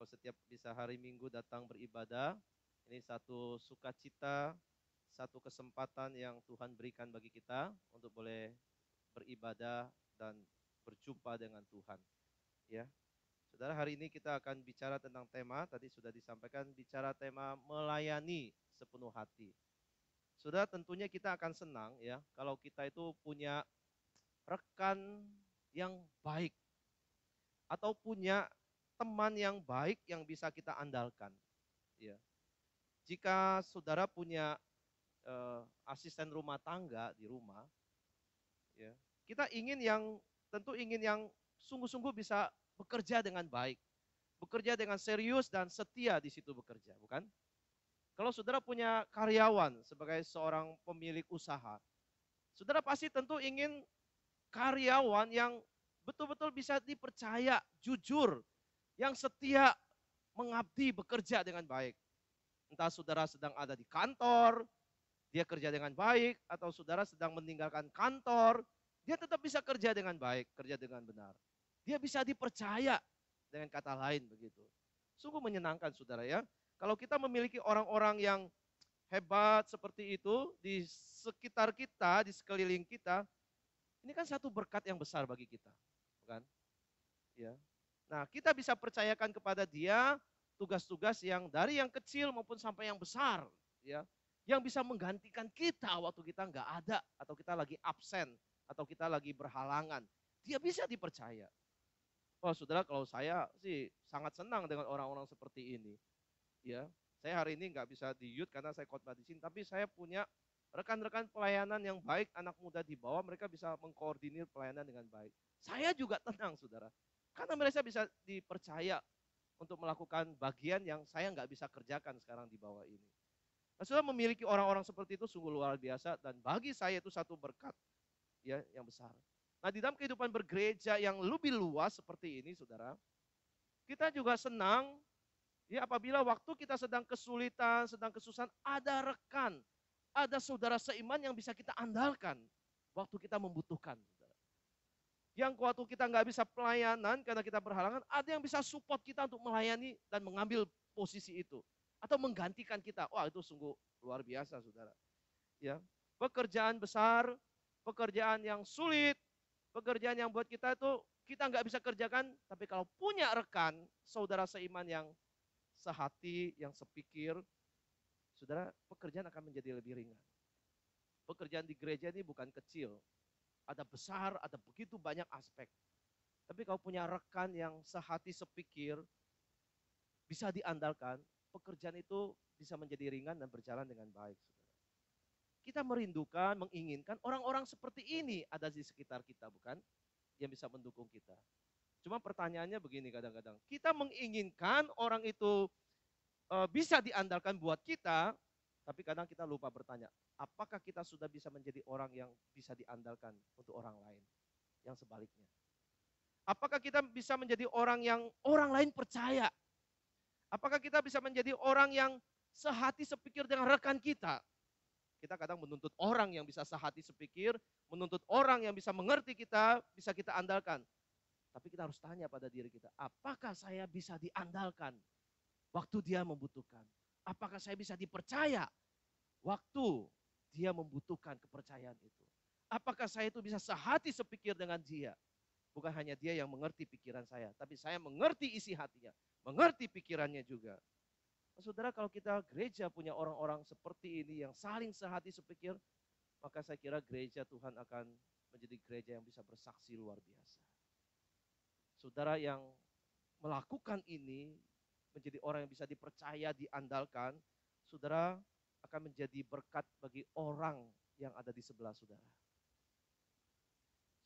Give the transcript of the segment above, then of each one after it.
Bapak setiap bisa hari Minggu datang beribadah. Ini satu sukacita, satu kesempatan yang Tuhan berikan bagi kita untuk boleh beribadah dan berjumpa dengan Tuhan. Ya, Saudara, hari ini kita akan bicara tentang tema, tadi sudah disampaikan, bicara tema melayani sepenuh hati. Saudara, tentunya kita akan senang ya kalau kita itu punya rekan yang baik atau punya teman yang baik yang bisa kita andalkan. Ya. Jika saudara punya asisten rumah tangga di rumah, ya, kita ingin yang tentu ingin yang sungguh-sungguh bisa bekerja dengan baik, bekerja dengan serius dan setia di situ bekerja, bukan? Kalau saudara punya karyawan sebagai seorang pemilik usaha, saudara pasti tentu ingin karyawan yang betul-betul bisa dipercaya, jujur, yang setia mengabdi bekerja dengan baik. Entah saudara sedang ada di kantor, dia kerja dengan baik, atau saudara sedang meninggalkan kantor, dia tetap bisa kerja dengan baik, kerja dengan benar. Dia bisa dipercaya, dengan kata lain begitu. Sungguh menyenangkan saudara ya. Kalau kita memiliki orang-orang yang hebat seperti itu di sekitar kita, di sekeliling kita, ini kan satu berkat yang besar bagi kita, bukan? Ya. Nah, kita bisa percayakan kepada dia tugas-tugas yang dari yang kecil maupun sampai yang besar, ya, yang bisa menggantikan kita waktu kita nggak ada atau kita lagi absen atau kita lagi berhalangan. Dia bisa dipercaya. Wah, saudara, kalau saya sih sangat senang dengan orang-orang seperti ini. Ya, saya hari ini nggak bisa di youth karena saya khotbah di sini, tapi saya punya rekan-rekan pelayanan yang baik, anak muda di bawah, mereka bisa mengkoordinir pelayanan dengan baik. Saya juga tenang, saudara, karena mereka bisa dipercaya untuk melakukan bagian yang saya nggak bisa kerjakan sekarang di bawah ini. Nah, saudara, memiliki orang-orang seperti itu sungguh luar biasa dan bagi saya itu satu berkat ya yang besar. Nah, di dalam kehidupan bergereja yang lebih luas seperti ini, saudara, kita juga senang ya apabila waktu kita sedang kesulitan, sedang kesusahan, ada rekan, ada saudara seiman yang bisa kita andalkan waktu kita membutuhkan. Yang waktu kita nggak bisa pelayanan karena kita berhalangan, ada yang bisa support kita untuk melayani dan mengambil posisi itu. Atau menggantikan kita. Wah, itu sungguh luar biasa, saudara. Ya, pekerjaan besar, pekerjaan yang sulit, pekerjaan yang buat kita itu kita nggak bisa kerjakan, tapi kalau punya rekan, saudara seiman yang sehati, yang sepikir, saudara, pekerjaan akan menjadi lebih ringan. Pekerjaan di gereja ini bukan kecil, ada besar, ada begitu banyak aspek. Tapi kalau punya rekan yang sehati sepikir, bisa diandalkan, pekerjaan itu bisa menjadi ringan dan berjalan dengan baik. Kita merindukan, menginginkan orang-orang seperti ini ada di sekitar kita, bukan? Yang bisa mendukung kita. Cuma pertanyaannya begini kadang-kadang, kita menginginkan orang itu bisa diandalkan buat kita, tapi kadang kita lupa bertanya, apakah kita sudah bisa menjadi orang yang bisa diandalkan untuk orang lain? Yang sebaliknya. Apakah kita bisa menjadi orang yang orang lain percaya? Apakah kita bisa menjadi orang yang sehati sepikir dengan rekan kita? Kita kadang menuntut orang yang bisa sehati sepikir, menuntut orang yang bisa mengerti kita, bisa kita andalkan. Tapi kita harus tanya pada diri kita, apakah saya bisa diandalkan waktu dia membutuhkan? Apakah saya bisa dipercaya waktu dia membutuhkan kepercayaan itu? Apakah saya itu bisa sehati sepikir dengan dia? Bukan hanya dia yang mengerti pikiran saya, tapi saya mengerti isi hatinya, mengerti pikirannya juga. Saudara, kalau kita gereja punya orang-orang seperti ini yang saling sehati sepikir, maka saya kira gereja Tuhan akan menjadi gereja yang bisa bersaksi luar biasa. Saudara yang melakukan ini, menjadi orang yang bisa dipercaya, diandalkan, saudara akan menjadi berkat bagi orang yang ada di sebelah saudara.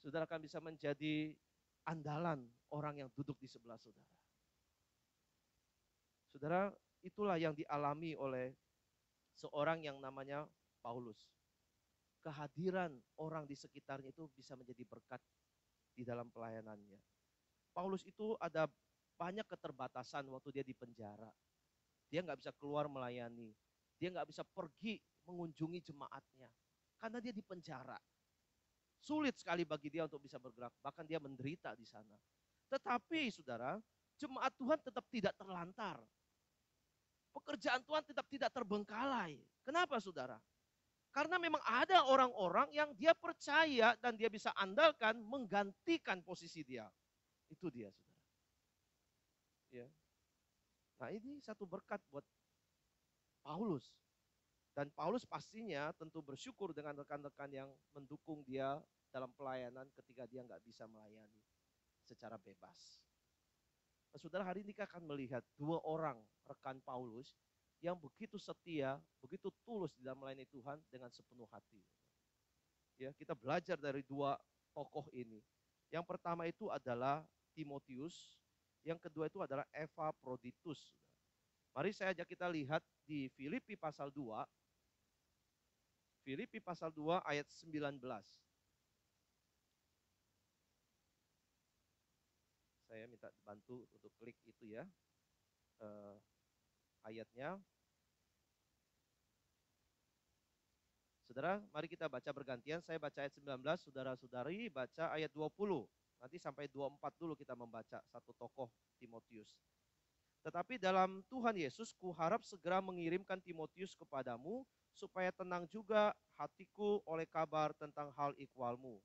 Saudara akan bisa menjadi andalan orang yang duduk di sebelah saudara. Saudara, itulah yang dialami oleh seorang yang namanya Paulus. Kehadiran orang di sekitarnya itu bisa menjadi berkat di dalam pelayanannya. Paulus itu ada banyak keterbatasan waktu dia di penjara. Dia nggak bisa keluar melayani. Dia nggak bisa pergi mengunjungi jemaatnya. Karena dia di penjara. Sulit sekali bagi dia untuk bisa bergerak. Bahkan dia menderita di sana. Tetapi saudara, jemaat Tuhan tetap tidak terlantar. Pekerjaan Tuhan tetap tidak terbengkalai. Kenapa saudara? Karena memang ada orang-orang yang dia percaya dan dia bisa andalkan menggantikan posisi dia. Itu dia saudara. Ya. Nah ini satu berkat buat Paulus. Dan Paulus pastinya tentu bersyukur dengan rekan-rekan yang mendukung dia dalam pelayanan ketika dia nggak bisa melayani secara bebas. Nah, saudara, hari ini kita akan melihat dua orang rekan Paulus yang begitu setia, begitu tulus di dalam melayani Tuhan dengan sepenuh hati. Ya, kita belajar dari dua tokoh ini. Yang pertama itu adalah Timotius, yang kedua itu adalah Epaphroditus. Mari saya ajak kita lihat di Filipi pasal 2. Filipi pasal 2 ayat 19. Saya minta bantu untuk klik itu ya. Ayatnya. Saudara, mari kita baca bergantian. Saya baca ayat 19, saudara-saudari baca ayat 20. Nanti sampai 24 dulu kita membaca satu tokoh Timotius. Tetapi dalam Tuhan Yesus, kuharap segera mengirimkan Timotius kepadamu, supaya tenang juga hatiku oleh kabar tentang hal ikhwalmu.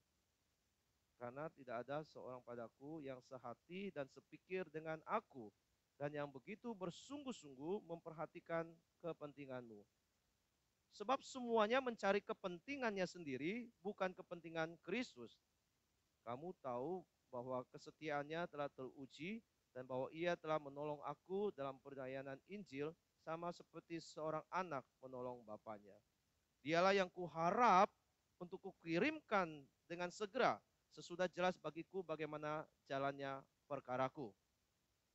Karena tidak ada seorang padaku yang sehati dan sepikir dengan aku, dan yang begitu bersungguh-sungguh memperhatikan kepentinganmu. Sebab semuanya mencari kepentingannya sendiri, bukan kepentingan Kristus. Kamu tahu bahwa kesetiaannya telah teruji, dan bahwa ia telah menolong aku dalam pelayanan Injil, sama seperti seorang anak menolong bapaknya. Dialah yang kuharap untuk kukirimkan dengan segera, sesudah jelas bagiku bagaimana jalannya perkaraku.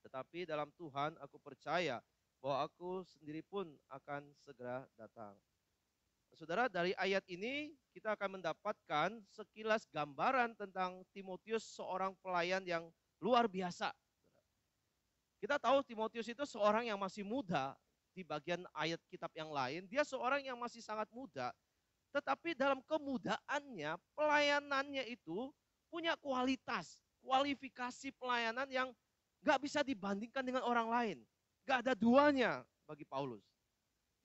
Tetapi dalam Tuhan aku percaya bahwa aku sendiri pun akan segera datang. Saudara, dari ayat ini kita akan mendapatkan sekilas gambaran tentang Timotius, seorang pelayan yang luar biasa. Kita tahu Timotius itu seorang yang masih muda. Di bagian ayat kitab yang lain, dia seorang yang masih sangat muda. Tetapi dalam kemudaannya, pelayanannya itu punya kualitas, kualifikasi pelayanan yang gak bisa dibandingkan dengan orang lain. Gak ada duanya bagi Paulus.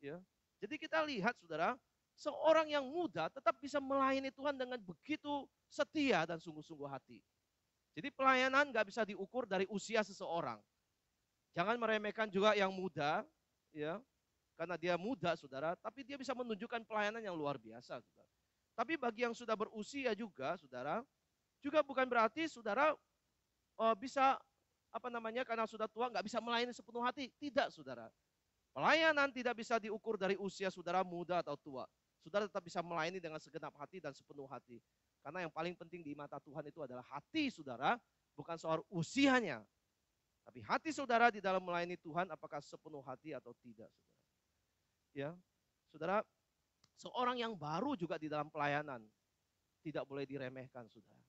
Ya. Jadi kita lihat saudara, seorang yang muda tetap bisa melayani Tuhan dengan begitu setia dan sungguh-sungguh hati. Jadi pelayanan gak bisa diukur dari usia seseorang. Jangan meremehkan juga yang muda, ya, karena dia muda saudara, tapi dia bisa menunjukkan pelayanan yang luar biasa saudara. Tapi bagi yang sudah berusia juga saudara, juga bukan berarti saudara bisa karena sudah tua nggak bisa melayani sepenuh hati. Tidak saudara. Pelayanan tidak bisa diukur dari usia saudara muda atau tua. Saudara tetap bisa melayani dengan segenap hati dan sepenuh hati. Karena yang paling penting di mata Tuhan itu adalah hati saudara, bukan soal usianya. Tapi hati saudara di dalam melayani Tuhan apakah sepenuh hati atau tidak, saudara. Ya, saudara, seorang yang baru juga di dalam pelayanan tidak boleh diremehkan, saudara.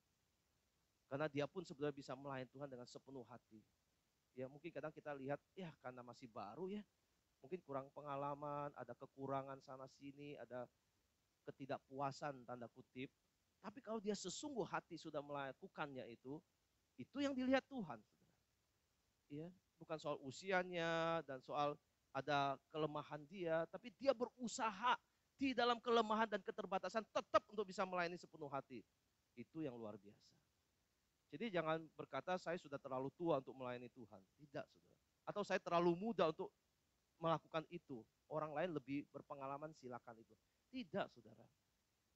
Karena dia pun sebenarnya bisa melayani Tuhan dengan sepenuh hati. Ya, mungkin kadang kita lihat, ya karena masih baru ya, mungkin kurang pengalaman, ada kekurangan sana sini, ada ketidakpuasan tanda kutip. Tapi kalau dia sesungguh hati sudah melakukannya itu yang dilihat Tuhan. Ya, bukan soal usianya dan soal ada kelemahan dia, tapi dia berusaha di dalam kelemahan dan keterbatasan tetap untuk bisa melayani sepenuh hati. Itu yang luar biasa. Jadi jangan berkata saya sudah terlalu tua untuk melayani Tuhan. Tidak, saudara. Atau saya terlalu muda untuk melakukan itu. Orang lain lebih berpengalaman, silakan itu. Tidak, saudara.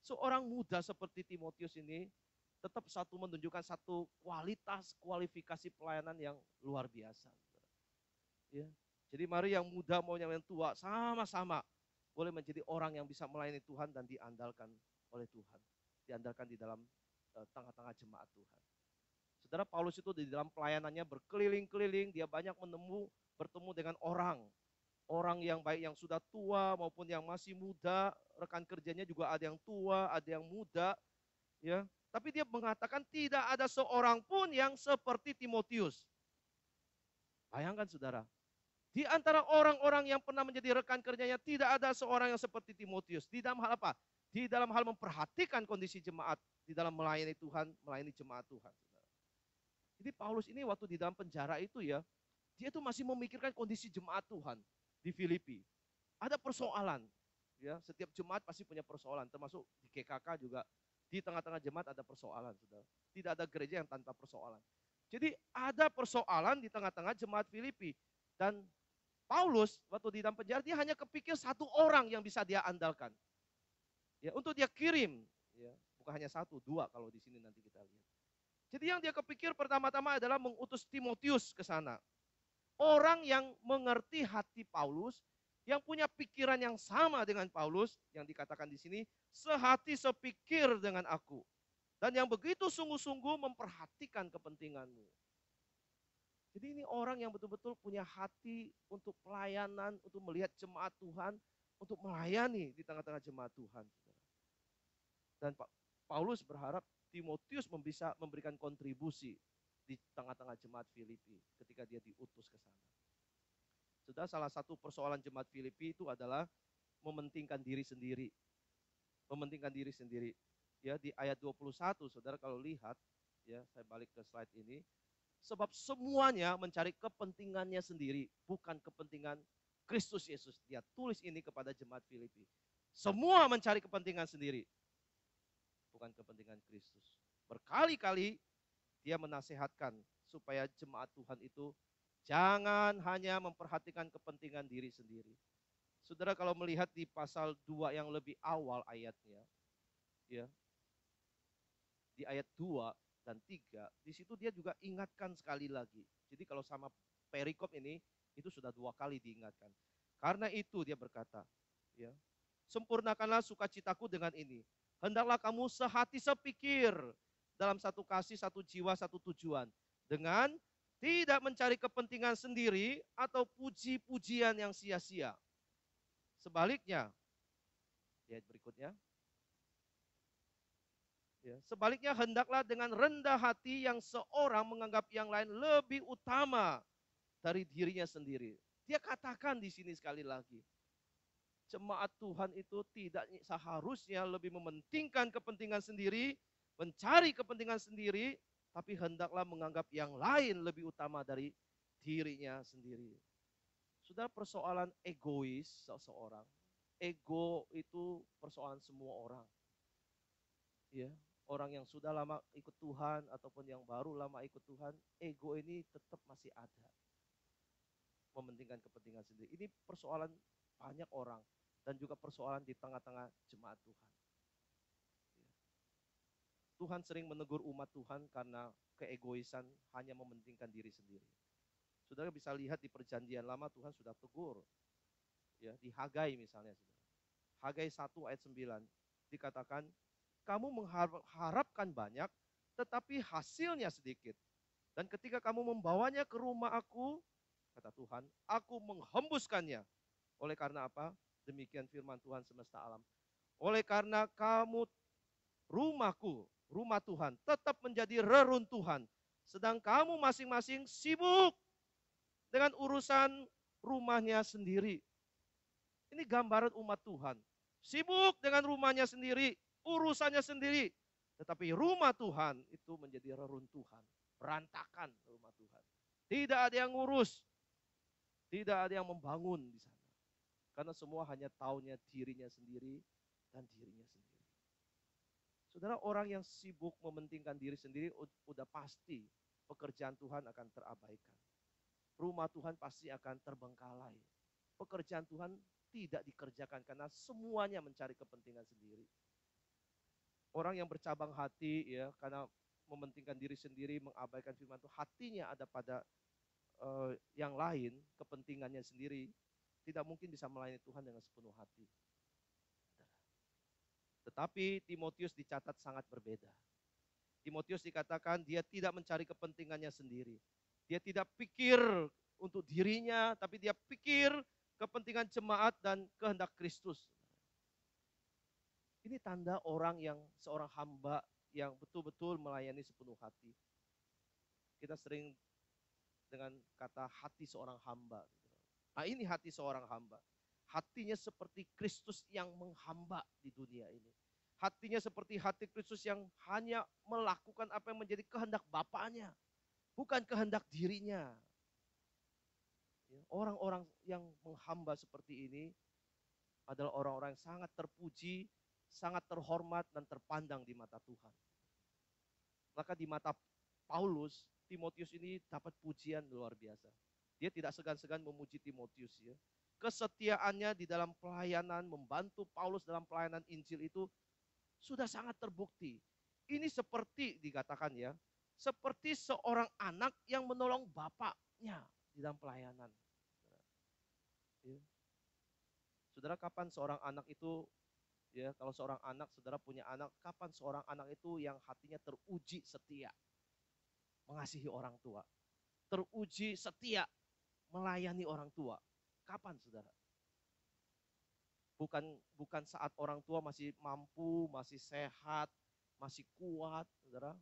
Seorang muda seperti Timotius ini tetap menunjukkan satu kualifikasi pelayanan yang luar biasa. Ya. Jadi mari yang muda mau yang tua sama-sama boleh menjadi orang yang bisa melayani Tuhan dan diandalkan oleh Tuhan. Diandalkan di dalam tengah-tengah jemaat Tuhan. Saudara, Paulus itu di dalam pelayanannya berkeliling-keliling, dia banyak bertemu dengan orang yang baik yang sudah tua maupun yang masih muda, rekan kerjanya juga ada yang tua, ada yang muda, ya. Tapi dia mengatakan tidak ada seorang pun yang seperti Timotius. Bayangkan saudara, di antara orang-orang yang pernah menjadi rekan kerjanya tidak ada seorang yang seperti Timotius. Di dalam hal apa? Di dalam hal memperhatikan kondisi jemaat, di dalam melayani Tuhan, melayani jemaat Tuhan. Jadi Paulus ini waktu di dalam penjara itu ya, Dia tuh masih memikirkan kondisi jemaat Tuhan di Filipi. Ada persoalan. Ya, setiap jemaat pasti punya persoalan, termasuk di GKK juga di tengah-tengah jemaat ada persoalan, Saudara. Tidak ada gereja yang tanpa persoalan. Jadi ada persoalan di tengah-tengah jemaat Filipi, dan Paulus waktu di dalam penjara dia hanya kepikir satu orang yang bisa dia andalkan. Ya, untuk dia kirim, ya, bukan hanya satu, dua kalau di sini nanti kita lihat. Jadi yang dia kepikir pertama-tama adalah mengutus Timotius ke sana. Orang yang mengerti hati Paulus, yang punya pikiran yang sama dengan Paulus, yang dikatakan di sini, sehati sepikir dengan aku. Dan yang begitu sungguh-sungguh memperhatikan kepentinganmu. Jadi ini orang yang betul-betul punya hati untuk pelayanan, untuk melihat jemaat Tuhan, untuk melayani di tengah-tengah jemaat Tuhan. Dan Paulus berharap Timotius bisa memberikan kontribusi di tengah-tengah jemaat Filipi ketika dia diutus ke sana. Sudah, salah satu persoalan jemaat Filipi itu adalah mementingkan diri sendiri. Mementingkan diri sendiri. Ya, di ayat 21, Saudara kalau lihat, ya, saya balik ke slide ini, sebab semuanya mencari kepentingannya sendiri, bukan kepentingan Kristus Yesus. Dia tulis ini kepada jemaat Filipi. Semua mencari kepentingan sendiri, bukan kepentingan Kristus. Berkali-kali dia menasehatkan supaya jemaat Tuhan itu jangan hanya memperhatikan kepentingan diri sendiri. Saudara kalau melihat di pasal 2 yang lebih awal ayatnya, ya, di ayat 2 dan 3, di situ dia juga ingatkan sekali lagi. Jadi kalau sama perikop ini, itu sudah 2 kali diingatkan. Karena itu dia berkata, ya, sempurnakanlah sukacitaku dengan ini. Hendaklah kamu sehati sepikir dalam satu kasih, satu jiwa, satu tujuan. Dengan tidak mencari kepentingan sendiri atau puji-pujian yang sia-sia. Sebaliknya, ayat berikutnya. Ya, sebaliknya hendaklah dengan rendah hati yang seorang menganggap yang lain lebih utama dari dirinya sendiri. Dia katakan di sini sekali lagi, jemaat Tuhan itu tidak seharusnya lebih mementingkan kepentingan sendiri, mencari kepentingan sendiri, tapi hendaklah menganggap yang lain lebih utama dari dirinya sendiri. Sudah, persoalan egois seseorang, ego itu persoalan semua orang. Ya, orang yang sudah lama ikut Tuhan ataupun yang baru lama ikut Tuhan, ego ini tetap masih ada. Mementingkan kepentingan sendiri. Ini persoalan banyak orang dan juga persoalan di tengah-tengah jemaat Tuhan. Tuhan sering menegur umat Tuhan karena keegoisan, hanya mementingkan diri sendiri. Saudara bisa lihat di perjanjian lama Tuhan sudah tegur. Ya, di Hagai misalnya. Hagai 1 ayat 9 dikatakan, kamu mengharapkan banyak, tetapi hasilnya sedikit. Dan ketika kamu membawanya ke rumah aku, kata Tuhan, aku menghembuskannya. Oleh karena apa? Demikian firman Tuhan semesta alam. Oleh karena kamu rumahku, rumah Tuhan, tetap menjadi reruntuhan. Sedang kamu masing-masing sibuk dengan urusan rumahnya sendiri. Ini gambaran umat Tuhan. Sibuk dengan rumahnya sendiri, urusannya sendiri. Tetapi rumah Tuhan itu menjadi reruntuhan. Berantakan rumah Tuhan. Tidak ada yang ngurus. Tidak ada yang membangun di sana. Karena semua hanya taunya dirinya sendiri dan dirinya sendiri. Saudara, orang yang sibuk mementingkan diri sendiri udah pasti pekerjaan Tuhan akan terabaikan. Rumah Tuhan pasti akan terbengkalai. Pekerjaan Tuhan tidak dikerjakan karena semuanya mencari kepentingan sendiri. Orang yang bercabang hati ya karena mementingkan diri sendiri, mengabaikan firman Tuhan, hatinya ada pada yang lain, kepentingannya sendiri, tidak mungkin bisa melayani Tuhan dengan sepenuh hati. Tetapi Timotius dicatat sangat berbeda. Timotius dikatakan dia tidak mencari kepentingannya sendiri. Dia tidak pikir untuk dirinya, tapi dia pikir kepentingan jemaat dan kehendak Kristus. Ini tanda orang yang seorang hamba yang betul-betul melayani sepenuh hati. Kita sering dengan kata hati seorang hamba. Nah, ini hati seorang hamba. Hatinya seperti Kristus yang menghamba di dunia ini. Hatinya seperti hati Kristus yang hanya melakukan apa yang menjadi kehendak Bapaknya, bukan kehendak dirinya. Ya, orang-orang yang menghamba seperti ini adalah orang-orang yang sangat terpuji, sangat terhormat dan terpandang di mata Tuhan. Maka di mata Paulus, Timotius ini dapat pujian luar biasa. Dia tidak segan-segan memuji Timotius ya. Kesetiaannya di dalam pelayanan, membantu Paulus dalam pelayanan Injil itu sudah sangat terbukti. Ini seperti dikatakan ya, seperti seorang anak yang menolong bapaknya di dalam pelayanan. Ya. Saudara, kapan seorang anak itu, ya kalau seorang anak, saudara punya anak, kapan seorang anak itu yang hatinya teruji setia, mengasihi orang tua, teruji setia, melayani orang tua. Kapan saudara? Bukan saat orang tua masih mampu, masih sehat, masih kuat, saudara.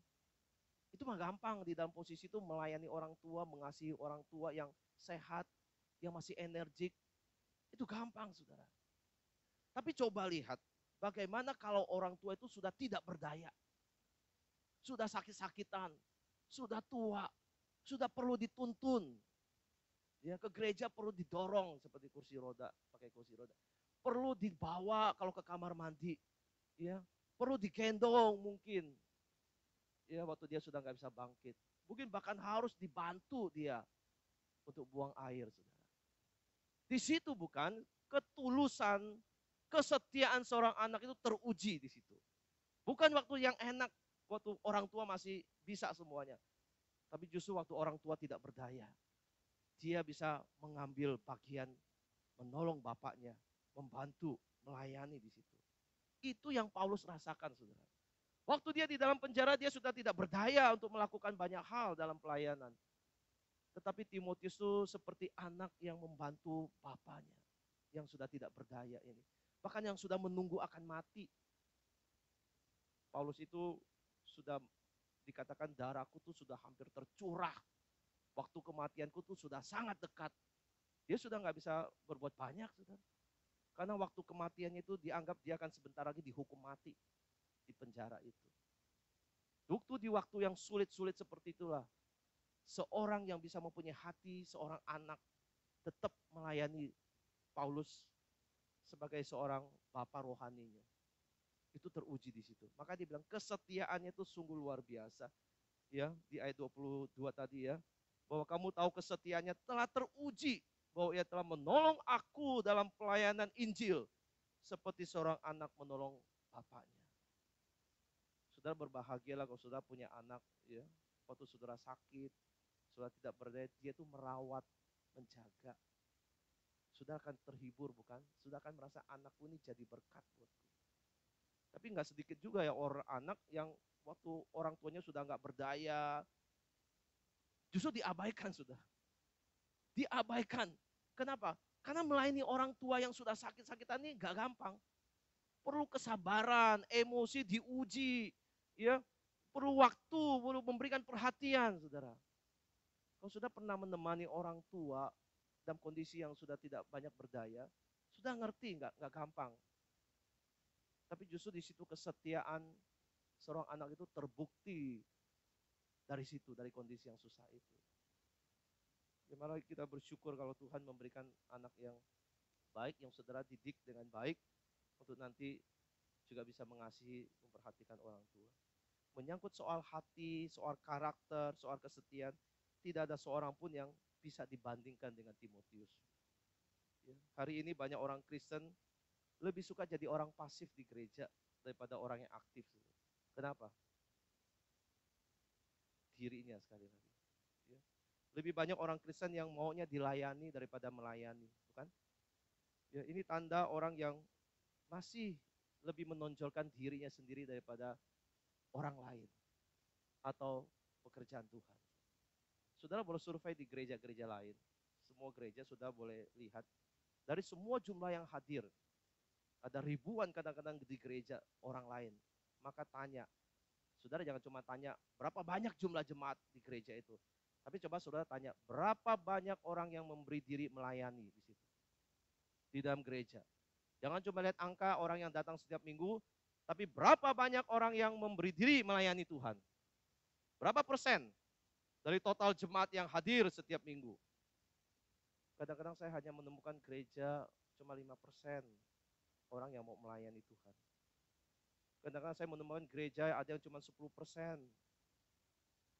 Itu mah gampang di dalam posisi itu melayani orang tua, mengasihi orang tua yang sehat, yang masih energik. Itu gampang, saudara. Tapi coba lihat, bagaimana kalau orang tua itu sudah tidak berdaya, sudah sakit-sakitan, sudah tua, sudah perlu dituntun. Ya, ke gereja perlu didorong seperti kursi roda, pakai kursi roda. Perlu dibawa kalau ke kamar mandi, ya. Perlu digendong mungkin. Ya, waktu dia sudah nggak bisa bangkit. Mungkin bahkan harus dibantu dia untuk buang air, saudara. Di situ bukan ketulusan, kesetiaan seorang anak itu teruji di situ. Bukan waktu yang enak, waktu orang tua masih bisa semuanya. Tapi justru waktu orang tua tidak berdaya, dia bisa mengambil bagian, menolong bapaknya, membantu, melayani di situ. Itu yang Paulus rasakan, saudara. Waktu dia di dalam penjara, dia sudah tidak berdaya untuk melakukan banyak hal dalam pelayanan. Tetapi Timotius itu seperti anak yang membantu bapaknya, yang sudah tidak berdaya ini. Bahkan yang sudah menunggu akan mati. Paulus itu sudah dikatakan darahku tuh sudah hampir tercurah. Waktu kematianku tuh sudah sangat dekat. Dia sudah nggak bisa berbuat banyak, saudara. Karena waktu kematiannya itu dianggap dia akan sebentar lagi dihukum mati di penjara itu. Di waktu yang sulit-sulit seperti itulah, seorang yang bisa mempunyai hati, seorang anak tetap melayani Paulus sebagai seorang bapa rohaninya. Itu teruji di situ. Maka dia bilang kesetiaannya itu sungguh luar biasa. Ya, di ayat 22 tadi ya, bahwa kamu tahu kesetiaannya telah teruji, bahwa ia telah menolong aku dalam pelayanan Injil seperti seorang anak menolong bapaknya. Saudara berbahagialah kalau saudara punya anak ya, waktu saudara sakit, saudara tidak berdaya, dia itu merawat, menjaga. Saudara akan terhibur bukan? Saudara akan merasa anakku ini jadi berkat buatku. Tapi nggak sedikit juga ya orang anak yang waktu orang tuanya sudah nggak berdaya, justru diabaikan sudah. Diabaikan. Kenapa? Karena melayani orang tua yang sudah sakit-sakitan ini gak gampang. Perlu kesabaran, emosi diuji, ya, perlu waktu, perlu memberikan perhatian, saudara. Kalau sudah pernah menemani orang tua dalam kondisi yang sudah tidak banyak berdaya, sudah ngerti, nggak gampang. Tapi justru di situ kesetiaan seorang anak itu terbukti dari situ, dari kondisi yang susah itu. Ya, malah kita bersyukur kalau Tuhan memberikan anak yang baik, yang saudara didik dengan baik, untuk nanti juga bisa mengasihi, memperhatikan orang tua. Menyangkut soal hati, soal karakter, soal kesetiaan, tidak ada seorang pun yang bisa dibandingkan dengan Timotius. Ya, hari ini banyak orang Kristen lebih suka jadi orang pasif di gereja daripada orang yang aktif. Kenapa? Dirinya sekali lagi. Ya. Lebih banyak orang Kristen yang maunya dilayani daripada melayani, bukan? Ya, ini tanda orang yang masih lebih menonjolkan dirinya sendiri daripada orang lain atau pekerjaan Tuhan. Saudara boleh survei di gereja-gereja lain. Semua gereja sudah boleh lihat. Dari semua jumlah yang hadir, ada ribuan kadang-kadang di gereja orang lain. Maka tanya, saudara jangan cuma tanya berapa banyak jumlah jemaat di gereja itu. Tapi coba saudara tanya, berapa banyak orang yang memberi diri melayani di situ. Di dalam gereja. Jangan cuma lihat angka orang yang datang setiap minggu, tapi berapa banyak orang yang memberi diri melayani Tuhan. Berapa persen dari total jemaat yang hadir setiap minggu? Kadang-kadang saya hanya menemukan gereja cuma 5% orang yang mau melayani Tuhan. Kadang-kadang saya menemukan gereja ada yang cuma 10%,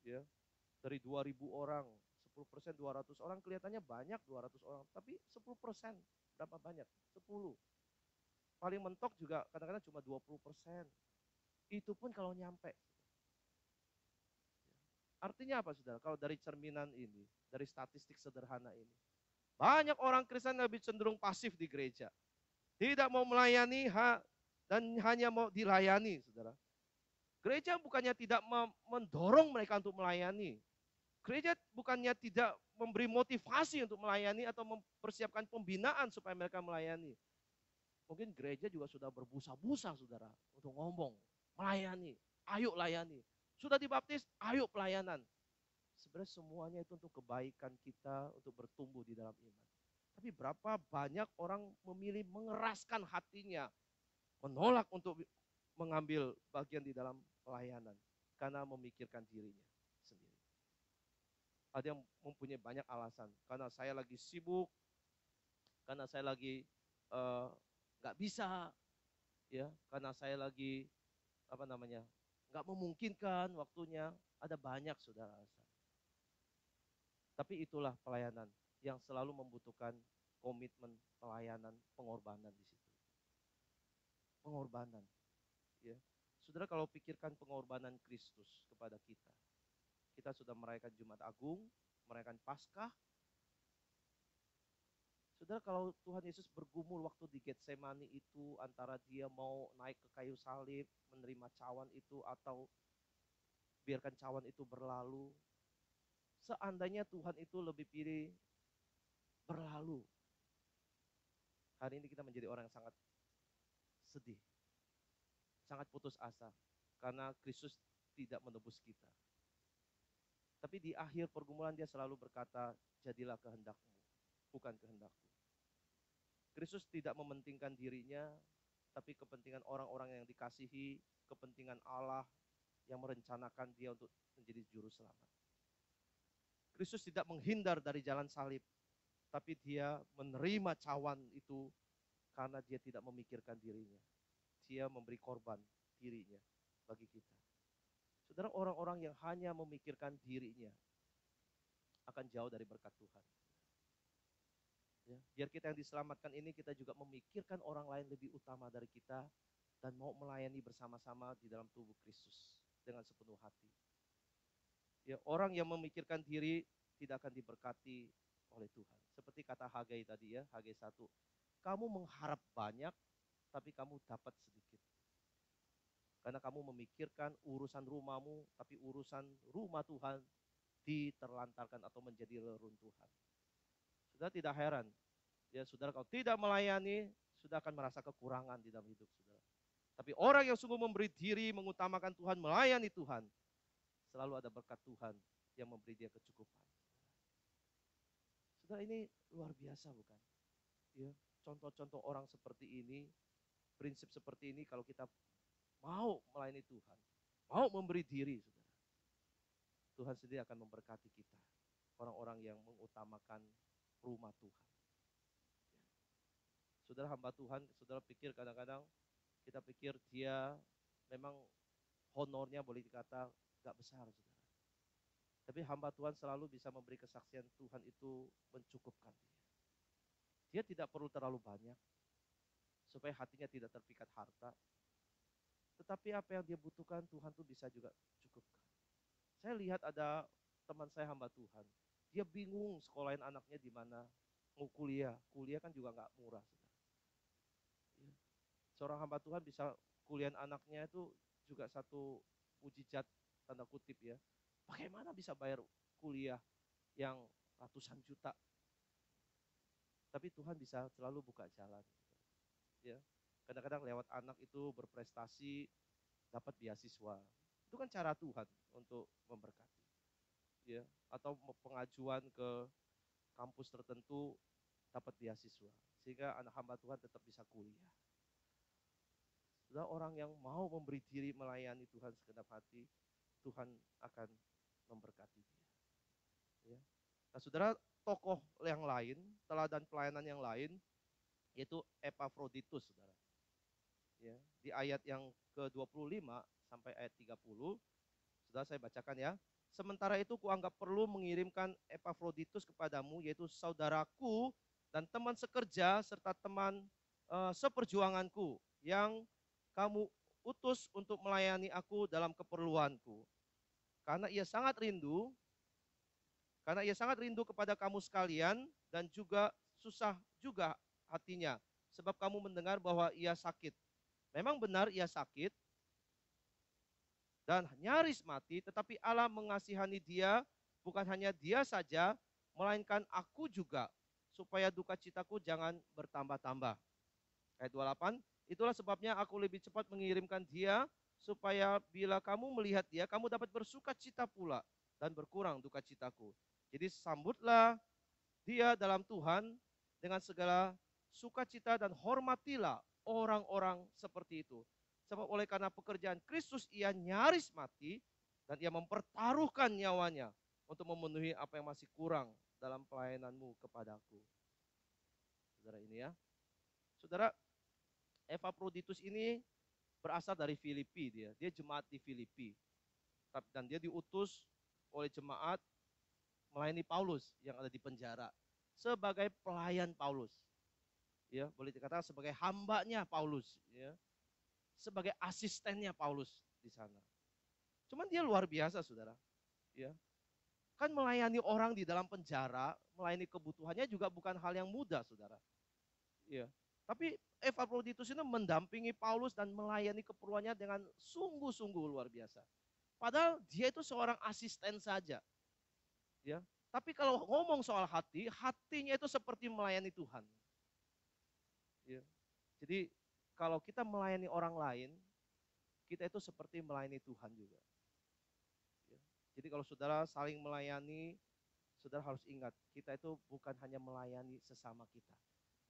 ya, dari 2.000 orang, 10%, 200 orang, kelihatannya banyak 200 orang, tapi 10% berapa banyak? 10. Paling mentok juga kadang-kadang cuma 20%. Itu pun kalau nyampe. Artinya apa, saudara? Kalau dari cerminan ini, dari statistik sederhana ini, banyak orang Kristen lebih cenderung pasif di gereja. Tidak mau melayani dan hanya mau dilayani, saudara. Gereja bukannya tidak mendorong mereka untuk melayani. Gereja bukannya tidak memberi motivasi untuk melayani atau mempersiapkan pembinaan supaya mereka melayani. Mungkin gereja juga sudah berbusa-busa, saudara, untuk ngomong, melayani, ayo layani. Sudah dibaptis, ayo pelayanan. Sebenarnya semuanya itu untuk kebaikan kita, untuk bertumbuh di dalam iman. Tapi berapa banyak orang memilih mengeraskan hatinya, menolak untuk mengambil bagian di dalam pelayanan karena memikirkan dirinya sendiri. Ada yang mempunyai banyak alasan, karena saya lagi sibuk, karena saya lagi nggak bisa, ya, karena saya lagi nggak memungkinkan waktunya. Ada banyak, saudara. Tapi itulah pelayanan yang selalu membutuhkan komitmen pelayanan, pengorbanan di situ. Pengorbanan, ya. Saudara, kalau pikirkan pengorbanan Kristus kepada kita, kita sudah merayakan Jumat Agung, merayakan Paskah. Saudara, kalau Tuhan Yesus bergumul waktu di Getsemani itu antara dia mau naik ke kayu salib, menerima cawan itu, atau biarkan cawan itu berlalu. Seandainya Tuhan itu lebih pilih berlalu, hari ini kita menjadi orang yang sangat sedih, sangat putus asa, karena Kristus tidak menebus kita. Tapi di akhir pergumulan dia selalu berkata, jadilah kehendakmu, bukan kehendakku. Kristus tidak mementingkan dirinya, tapi kepentingan orang-orang yang dikasihi, kepentingan Allah yang merencanakan dia untuk menjadi juru selamat. Kristus tidak menghindar dari jalan salib, tapi dia menerima cawan itu karena dia tidak memikirkan dirinya. Dia memberi korban dirinya bagi kita. Saudara, orang-orang yang hanya memikirkan dirinya akan jauh dari berkat Tuhan. Ya, biar kita yang diselamatkan ini, kita juga memikirkan orang lain lebih utama dari kita dan mau melayani bersama-sama di dalam tubuh Kristus dengan sepenuh hati. Ya, orang yang memikirkan diri tidak akan diberkati oleh Tuhan. Seperti kata Hagai tadi, ya, Hagai 1. Kamu mengharap banyak, tapi kamu dapat sedikit. Karena kamu memikirkan urusan rumahmu, tapi urusan rumah Tuhan diterlantarkan atau menjadi reruntuhan. Sudah tidak heran, ya, saudara, kalau tidak melayani, sudah akan merasa kekurangan di dalam hidup saudara. Tapi orang yang sungguh memberi diri, mengutamakan Tuhan, melayani Tuhan, selalu ada berkat Tuhan yang memberi dia kecukupan. Saudara, ini luar biasa, bukan? Ya, contoh-contoh orang seperti ini, prinsip seperti ini, kalau kita mau melayani Tuhan, mau memberi diri, saudara, Tuhan sendiri akan memberkati kita. Orang-orang yang mengutamakan rumah Tuhan. Saudara, hamba Tuhan, saudara pikir kadang-kadang, kita pikir dia memang honornya boleh dikata gak besar, saudara. Tapi hamba Tuhan selalu bisa memberi kesaksian Tuhan itu mencukupkan dia. Dia tidak perlu terlalu banyak, supaya hatinya tidak terpikat harta. Tetapi apa yang dia butuhkan, Tuhan tuh bisa juga cukupkan. Saya lihat ada teman saya hamba Tuhan, dia bingung sekolahin anaknya di mana, mau kuliah kan juga gak murah, saudara. Seorang hamba Tuhan bisa kuliah anaknya itu juga satu mujizat, tanda kutip, ya. Bagaimana bisa bayar kuliah yang ratusan juta? Tapi Tuhan bisa selalu buka jalan. Ya. Kadang-kadang lewat anak itu berprestasi, dapat beasiswa. Itu kan cara Tuhan untuk memberkati. Ya. Atau pengajuan ke kampus tertentu, dapat beasiswa. Sehingga anak hamba Tuhan tetap bisa kuliah. Sudah, orang yang mau memberi diri melayani Tuhan segenap hati, Tuhan akan memberkati dia. Ya. Nah, saudara, tokoh yang lain, teladan pelayanan yang lain, yaitu Epafroditus, saudara. Ya, di ayat yang ke-25 sampai ayat 30, sudah saya bacakan ya. Sementara itu kuanggap perlu mengirimkan Epafroditus kepadamu, yaitu saudaraku dan teman sekerja serta teman seperjuanganku yang kamu utus untuk melayani aku dalam keperluanku. Karena ia sangat rindu, kepada kamu sekalian dan juga susah juga hatinya, sebab kamu mendengar bahwa ia sakit. Memang benar ia sakit dan nyaris mati, tetapi Allah mengasihani dia, bukan hanya dia saja, melainkan aku juga, supaya duka citaku jangan bertambah-tambah. Ayat 28, itulah sebabnya aku lebih cepat mengirimkan dia, supaya bila kamu melihat dia, kamu dapat bersuka cita pula, dan berkurang duka citaku. Jadi sambutlah dia dalam Tuhan dengan segala sukacita dan hormatilah orang-orang seperti itu. Sebab oleh karena pekerjaan Kristus ia nyaris mati dan ia mempertaruhkan nyawanya untuk memenuhi apa yang masih kurang dalam pelayananmu kepadaku. Saudara ini ya. Saudara, Epafroditus ini berasal dari Filipi dia. Dia jemaat di Filipi. Dan dia diutus oleh jemaat melayani Paulus yang ada di penjara sebagai pelayan Paulus. Ya, boleh dikatakan sebagai hambanya Paulus, ya. Sebagai asistennya Paulus di sana. Cuman dia luar biasa, Saudara. Ya. Kan melayani orang di dalam penjara, melayani kebutuhannya juga bukan hal yang mudah, Saudara. Ya. Tapi Epafroditus ini mendampingi Paulus dan melayani keperluannya dengan sungguh-sungguh luar biasa. Padahal dia itu seorang asisten saja. Ya. Tapi kalau ngomong soal hati, hatinya itu seperti melayani Tuhan. Ya. Jadi kalau kita melayani orang lain, kita itu seperti melayani Tuhan juga. Ya. Jadi kalau saudara saling melayani, saudara harus ingat, kita itu bukan hanya melayani sesama kita,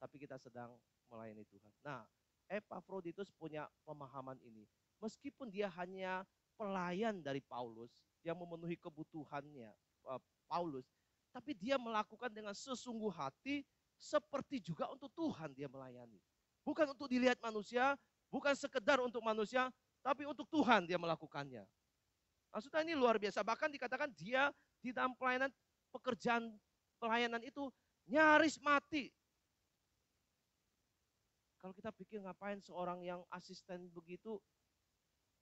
tapi kita sedang melayani Tuhan. Nah, Epafroditus punya pemahaman ini. Meskipun dia hanya pelayan dari Paulus, yang memenuhi kebutuhannya Paulus, tapi dia melakukan dengan sesungguh hati, seperti juga untuk Tuhan dia melayani. Bukan untuk dilihat manusia, bukan sekedar untuk manusia, tapi untuk Tuhan dia melakukannya. Maksudnya ini luar biasa. Bahkan dikatakan dia di dalam pelayanan, pekerjaan pelayanan itu nyaris mati. Kalau kita pikir ngapain seorang yang asisten begitu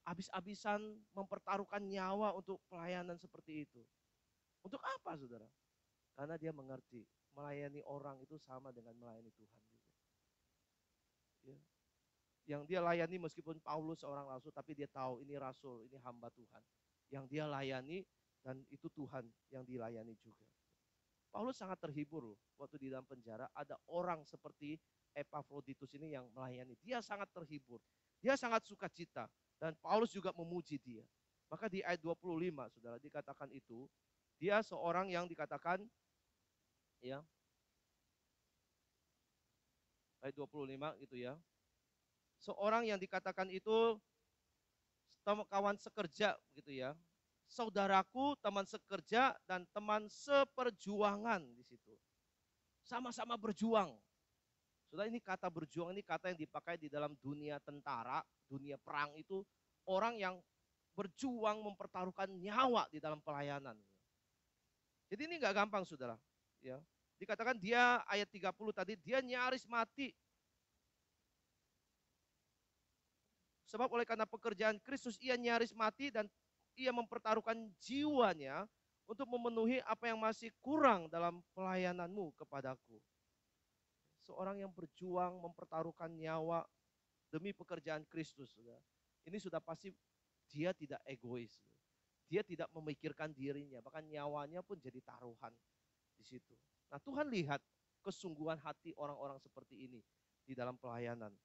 habis-habisan mempertaruhkan nyawa untuk pelayanan seperti itu. Untuk apa, saudara? Karena dia mengerti melayani orang itu sama dengan melayani Tuhan juga. Ya. Yang dia layani meskipun Paulus seorang rasul, tapi dia tahu ini rasul, ini hamba Tuhan. Yang dia layani dan itu Tuhan yang dilayani juga. Paulus sangat terhibur loh, waktu di dalam penjara ada orang seperti Epafroditus ini yang melayani. Dia sangat terhibur, dia sangat sukacita, dan Paulus juga memuji dia. Maka di ayat 25, saudara, dikatakan itu, dia seorang yang dikatakan, ya, ayat 25 gitu ya, seorang yang dikatakan itu kawan sekerja gitu ya, saudaraku, teman sekerja, dan teman seperjuangan di situ. Sama-sama berjuang. Saudara, ini kata berjuang, ini kata yang dipakai di dalam dunia tentara, dunia perang itu, orang yang berjuang mempertaruhkan nyawa di dalam pelayanan. Jadi ini nggak gampang, saudara. Ya. Dikatakan dia, ayat 30 tadi, dia nyaris mati. Sebab oleh karena pekerjaan Kristus ia nyaris mati dan ia mempertaruhkan jiwanya untuk memenuhi apa yang masih kurang dalam pelayananmu kepadaku. Seorang yang berjuang mempertaruhkan nyawa demi pekerjaan Kristus. Ini sudah pasti dia tidak egois. Dia tidak memikirkan dirinya, bahkan nyawanya pun jadi taruhan di situ. Nah, Tuhan lihat kesungguhan hati orang-orang seperti ini di dalam pelayanan.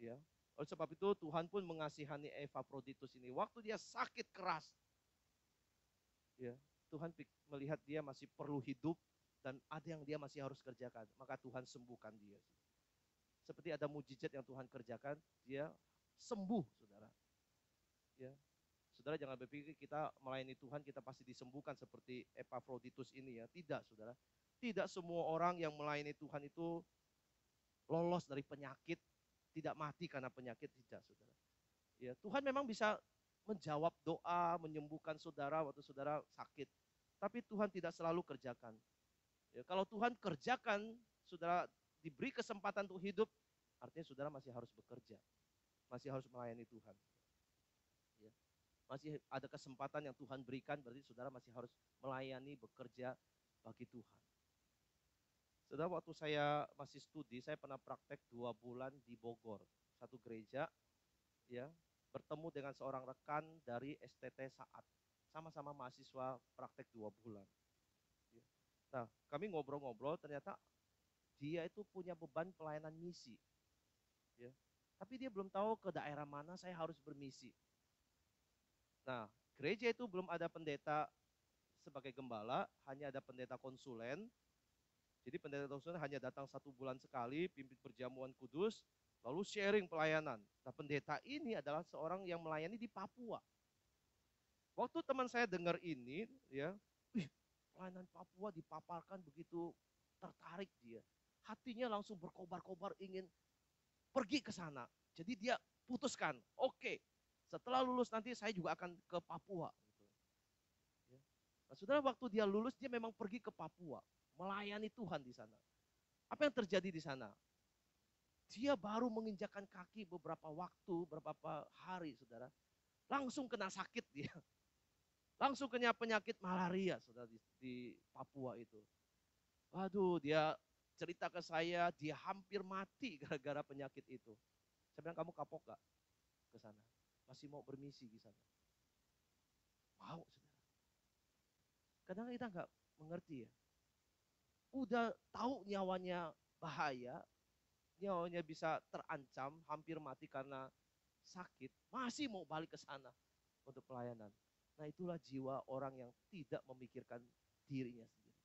Ya. Oleh sebab itu Tuhan pun mengasihani Epafroditus ini. Waktu dia sakit keras, ya, Tuhan melihat dia masih perlu hidup dan ada yang dia masih harus kerjakan. Maka Tuhan sembuhkan dia. Seperti ada mujizat yang Tuhan kerjakan, dia sembuh, saudara. Ya. Saudara jangan berpikir kita melayani Tuhan, kita pasti disembuhkan seperti Epafroditus ini ya. Tidak, saudara. Tidak semua orang yang melayani Tuhan itu lolos dari penyakit, tidak mati karena penyakit, tidak, saudara. Ya, Tuhan memang bisa menjawab doa, menyembuhkan saudara waktu saudara sakit. Tapi Tuhan tidak selalu kerjakan. Ya, kalau Tuhan kerjakan, saudara diberi kesempatan untuk hidup, artinya saudara masih harus bekerja, masih harus melayani Tuhan. Ya, masih ada kesempatan yang Tuhan berikan, berarti saudara masih harus melayani, bekerja bagi Tuhan. Saudara, waktu saya masih studi, saya pernah praktek 2 bulan di Bogor, satu gereja, ya, bertemu dengan seorang rekan dari STT Saat, sama-sama mahasiswa praktek 2 bulan. Ya. Nah, kami ngobrol-ngobrol, ternyata dia itu punya beban pelayanan misi, ya. Tapi dia belum tahu ke daerah mana saya harus bermisi. Nah, gereja itu belum ada pendeta sebagai gembala, hanya ada pendeta konsulen. Jadi pendeta konsulen hanya datang 1 bulan sekali, pimpin perjamuan kudus, lalu sharing pelayanan. Nah, pendeta ini adalah seorang yang melayani di Papua. Waktu teman saya dengar ini, ya, pelayanan Papua dipaparkan, begitu tertarik dia. Hatinya langsung berkobar-kobar ingin pergi ke sana. Jadi dia putuskan, oke, setelah lulus nanti saya juga akan ke Papua. Ya. Nah, saudara, waktu dia lulus, dia memang pergi ke Papua, melayani Tuhan di sana. Apa yang terjadi di sana? Dia baru menginjakan kaki beberapa waktu, beberapa hari, saudara, langsung kena sakit dia. Langsung kena penyakit malaria, saudara, di Papua itu. Waduh, dia cerita ke saya, dia hampir mati gara-gara penyakit itu. Saya bilang, kamu kapok gak ke sana? Masih mau bermisi di sana? Mau, saudara. Kadang kita nggak mengerti ya. Udah tahu nyawanya bahaya, nyawanya bisa terancam, hampir mati karena sakit, masih mau balik ke sana untuk pelayanan. Nah, itulah jiwa orang yang tidak memikirkan dirinya sendiri.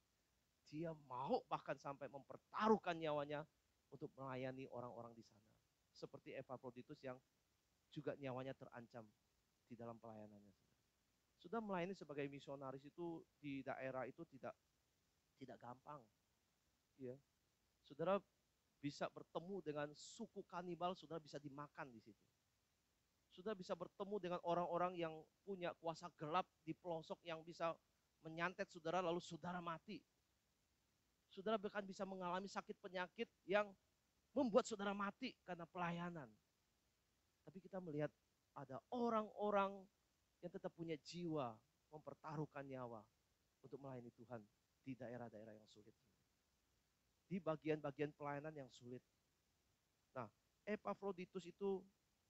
Dia mau bahkan sampai mempertaruhkan nyawanya untuk melayani orang-orang di sana. Seperti Epafroditus yang juga nyawanya terancam di dalam pelayanannya. Sudah melayani sebagai misionaris itu di daerah itu tidak gampang. Ya. Saudara bisa bertemu dengan suku kanibal, saudara bisa dimakan di situ. Saudara bisa bertemu dengan orang-orang yang punya kuasa gelap di pelosok yang bisa menyantet saudara lalu saudara mati. Saudara bahkan bisa mengalami sakit penyakit yang membuat saudara mati karena pelayanan. Tapi kita melihat ada orang-orang yang tetap punya jiwa mempertaruhkan nyawa untuk melayani Tuhan di daerah-daerah yang sulit. Di bagian-bagian pelayanan yang sulit. Nah, Epafroditus itu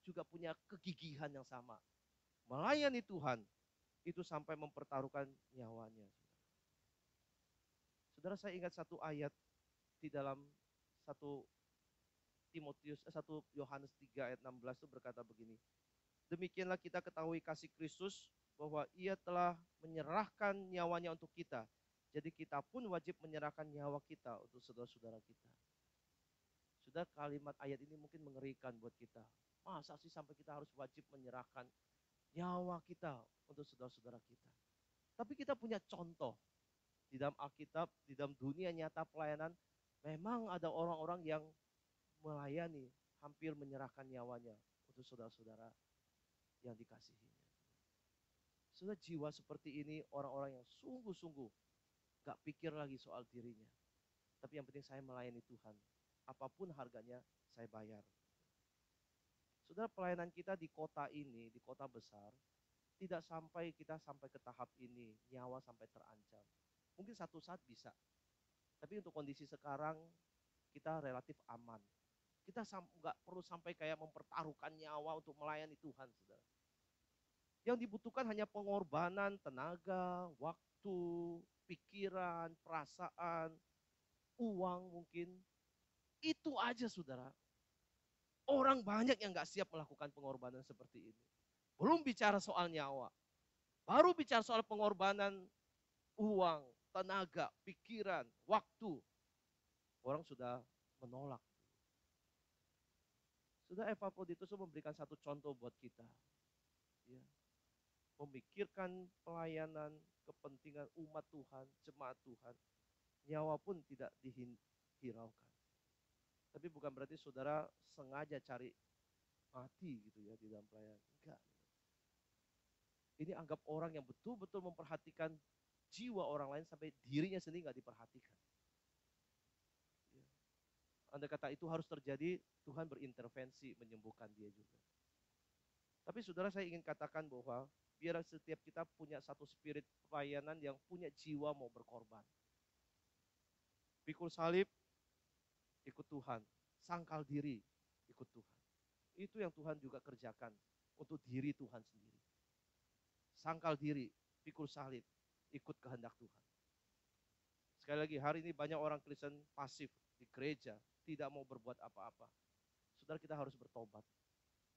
juga punya kegigihan yang sama. Melayani Tuhan itu sampai mempertaruhkan nyawanya. Saudara, saya ingat satu ayat di dalam 1 Yohanes 3 ayat 16 itu berkata begini. Demikianlah kita ketahui kasih Kristus bahwa ia telah menyerahkan nyawanya untuk kita. Jadi kita pun wajib menyerahkan nyawa kita untuk saudara-saudara kita. Sudah, kalimat ayat ini mungkin mengerikan buat kita. Masa sih sampai kita harus wajib menyerahkan nyawa kita untuk saudara-saudara kita. Tapi kita punya contoh di dalam Alkitab, di dalam dunia nyata pelayanan, memang ada orang-orang yang melayani, hampir menyerahkan nyawanya untuk saudara-saudara yang dikasihinya. Sudah, jiwa seperti ini orang-orang yang sungguh-sungguh gak pikir lagi soal dirinya. Tapi yang penting saya melayani Tuhan. Apapun harganya saya bayar. Saudara, pelayanan kita di kota ini, di kota besar, tidak sampai kita sampai ke tahap ini, nyawa sampai terancam. Mungkin satu saat bisa. Tapi untuk kondisi sekarang, kita relatif aman. Kita nggak perlu sampai kayak mempertaruhkan nyawa untuk melayani Tuhan, saudara. Yang dibutuhkan hanya pengorbanan, tenaga, waktu, pikiran, perasaan, uang mungkin. Itu aja, saudara. Orang banyak yang gak siap melakukan pengorbanan seperti ini. Belum bicara soal nyawa. Baru bicara soal pengorbanan uang, tenaga, pikiran, waktu. Orang sudah menolak. Sudah, Epafroditus memberikan satu contoh buat kita. Ya. Memikirkan pelayanan, kepentingan umat Tuhan, jemaat Tuhan. nyawa pun tidak dihiraukan. Tapi bukan berarti saudara sengaja cari mati gitu ya di dalam pelayanan. Enggak. Ini anggap orang yang betul-betul memperhatikan jiwa orang lain sampai dirinya sendiri nggak diperhatikan. Ya. Andai kata itu harus terjadi, Tuhan berintervensi menyembuhkan dia juga. Tapi saudara, saya ingin katakan bahwa biar setiap kita punya satu spirit pelayanan yang punya jiwa mau berkorban. Pikul salib, ikut Tuhan. Sangkal diri, ikut Tuhan. Itu yang Tuhan juga kerjakan untuk diri Tuhan sendiri. Sangkal diri, pikul salib, ikut kehendak Tuhan. Sekali lagi, hari ini banyak orang Kristen pasif di gereja, tidak mau berbuat apa-apa. Saudara, kita harus bertobat.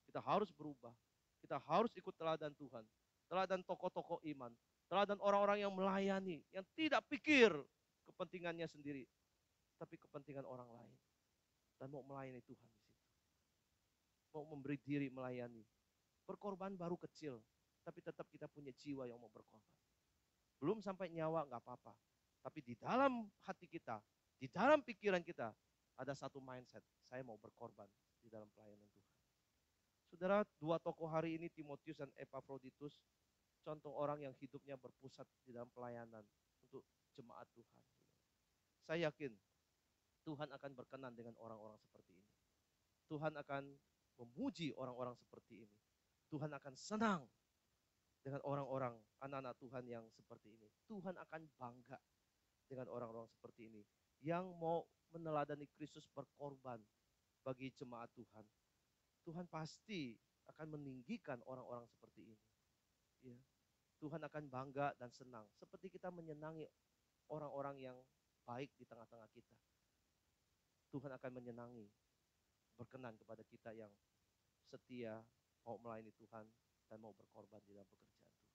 Kita harus berubah. Kita harus ikut teladan Tuhan. Teladan tokoh-tokoh iman. Teladan orang-orang yang melayani, yang tidak pikir kepentingannya sendiri, tapi kepentingan orang lain. Dan mau melayani Tuhan di situ. Mau memberi diri melayani. Berkorban baru kecil, tapi tetap kita punya jiwa yang mau berkorban. Belum sampai nyawa nggak apa-apa. Tapi di dalam hati kita, di dalam pikiran kita, ada satu mindset, saya mau berkorban di dalam pelayanan Tuhan. Saudara, dua tokoh hari ini, Timotius dan Epaphroditus, contoh orang yang hidupnya berpusat di dalam pelayanan untuk jemaat Tuhan. Saya yakin Tuhan akan berkenan dengan orang-orang seperti ini. Tuhan akan memuji orang-orang seperti ini. Tuhan akan senang dengan orang-orang, anak-anak Tuhan yang seperti ini. Tuhan akan bangga dengan orang-orang seperti ini, yang mau meneladani Kristus berkorban bagi jemaat Tuhan. Tuhan pasti akan meninggikan orang-orang seperti ini. Ya. Tuhan akan bangga dan senang, seperti kita menyenangi orang-orang yang baik di tengah-tengah kita. Tuhan akan menyenangi, berkenan kepada kita yang setia, mau melayani Tuhan, dan mau berkorban di dalam pekerjaan Tuhan.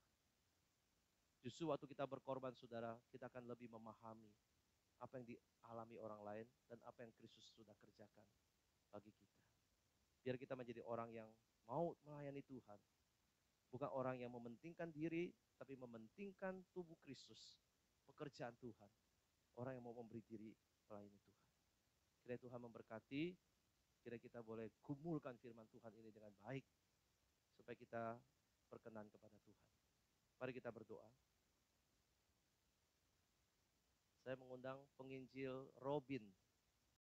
Justru waktu kita berkorban, saudara, kita akan lebih memahami apa yang dialami orang lain dan apa yang Kristus sudah kerjakan bagi kita. Biar kita menjadi orang yang mau melayani Tuhan. Bukan orang yang mementingkan diri, tapi mementingkan tubuh Kristus, pekerjaan Tuhan. Orang yang mau memberi diri melayani Tuhan. Kiranya Tuhan memberkati, kiranya kita boleh gumulkan firman Tuhan ini dengan baik, supaya kita berkenan kepada Tuhan. Mari kita berdoa. Saya mengundang penginjil Robin